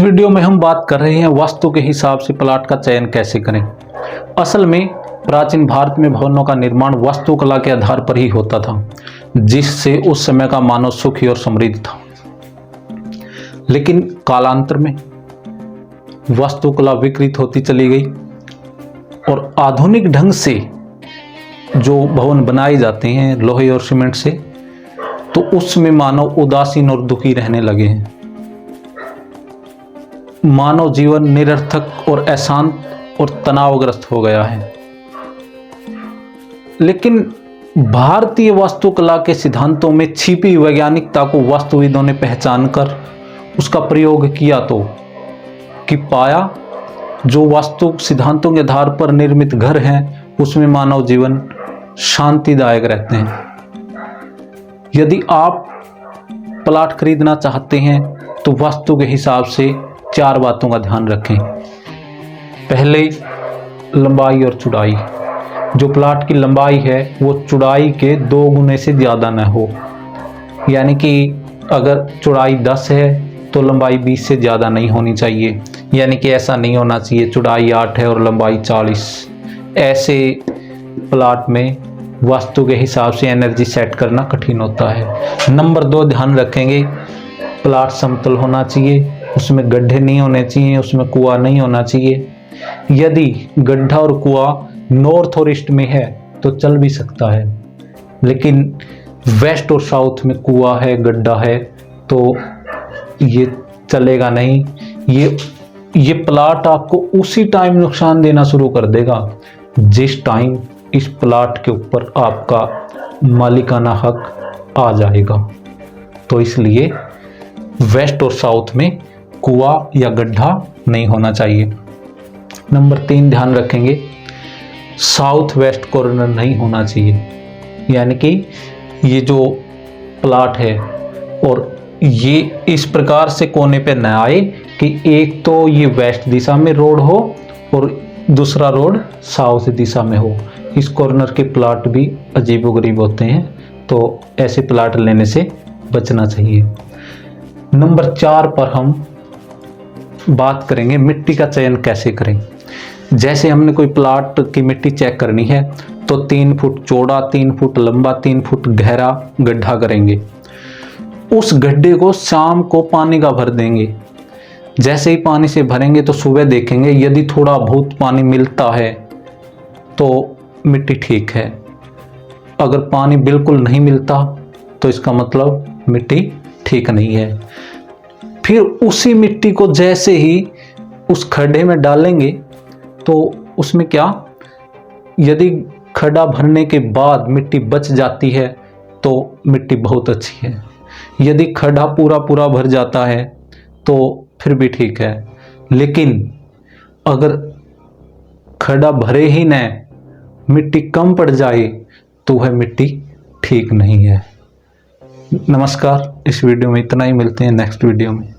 Video में हम बात कर रहे हैं वास्तु के हिसाब से प्लाट का चयन कैसे करें। असल में प्राचीन भारत में भवनों का निर्माण वास्तुकला के आधार पर ही होता था, जिससे उस समय का मानव सुखी और समृद्ध था। लेकिन कालांतर में वास्तुकला विकृत होती चली गई और आधुनिक ढंग से जो भवन बनाए जाते हैं लोहे और सीमेंट से, तो उसमें मानव उदासीन और दुखी रहने लगे हैं। मानव जीवन निरर्थक और अशांत और तनावग्रस्त हो गया है। लेकिन भारतीय वास्तुकला के सिद्धांतों में छिपी वैज्ञानिकता को वास्तुविदों ने पहचान कर उसका प्रयोग किया तो कि पाया जो वास्तु सिद्धांतों के आधार पर निर्मित घर हैं उसमें मानव जीवन शांतिदायक रहते हैं। यदि आप प्लाट खरीदना चाहते हैं तो वास्तु के हिसाब से 4 बातों का ध्यान रखें। पहले, लंबाई और चौड़ाई। जो प्लाट की लंबाई है वो चौड़ाई के 2 गुने से ज़्यादा न हो। यानी कि अगर चौड़ाई 10 है तो लंबाई 20 से ज़्यादा नहीं होनी चाहिए। यानी कि ऐसा नहीं होना चाहिए चौड़ाई 8 है और लंबाई 40। ऐसे प्लाट में वास्तु के हिसाब से एनर्जी सेट करना कठिन होता है। नंबर 2, ध्यान रखेंगे प्लाट समतल होना चाहिए, उसमें गड्ढे नहीं होने चाहिए, उसमें कुआं नहीं होना चाहिए। यदि गड्ढा और कुआं नॉर्थ और ईस्ट में है तो चल भी सकता है, लेकिन वेस्ट और साउथ में कुआं है, गड्ढा है तो ये चलेगा नहीं। ये प्लाट आपको उसी टाइम नुकसान देना शुरू कर देगा जिस टाइम इस प्लाट के ऊपर आपका मालिकाना हक आ जाएगा। तो इसलिए वेस्ट और साउथ में कुआं या गड्ढा नहीं होना चाहिए। नंबर 3, ध्यान रखेंगे साउथ वेस्ट कॉर्नर नहीं होना चाहिए। यानी कि ये जो प्लाट है और ये इस प्रकार से कोने पे न आए कि एक तो ये वेस्ट दिशा में रोड हो और दूसरा रोड साउथ दिशा में हो। इस कॉर्नर के प्लाट भी अजीबोगरीब होते हैं, तो ऐसे प्लाट लेने से बचना चाहिए। नंबर 4 पर हम बात करेंगे मिट्टी का चयन कैसे करें। जैसे हमने कोई प्लाट की मिट्टी चेक करनी है तो 3 फुट चौड़ा, 3 फुट लंबा, 3 फुट गहरा गड्ढा करेंगे। उस गड्ढे को शाम को पानी का भर देंगे। जैसे ही पानी से भरेंगे तो सुबह देखेंगे यदि थोड़ा बहुत पानी मिलता है तो मिट्टी ठीक है। अगर पानी बिल्कुल नहीं मिलता तो इसका मतलब मिट्टी ठीक नहीं है। फिर उसी मिट्टी को जैसे ही उस खड्डे में डालेंगे तो उसमें क्या, यदि खड्डा भरने के बाद मिट्टी बच जाती है तो मिट्टी बहुत अच्छी है। यदि खड्डा पूरा भर जाता है तो फिर भी ठीक है। लेकिन अगर खड्डा भरे ही न, मिट्टी कम पड़ जाए तो वह मिट्टी ठीक नहीं है। नमस्कार, इस वीडियो में इतना ही। मिलते हैं नेक्स्ट वीडियो में।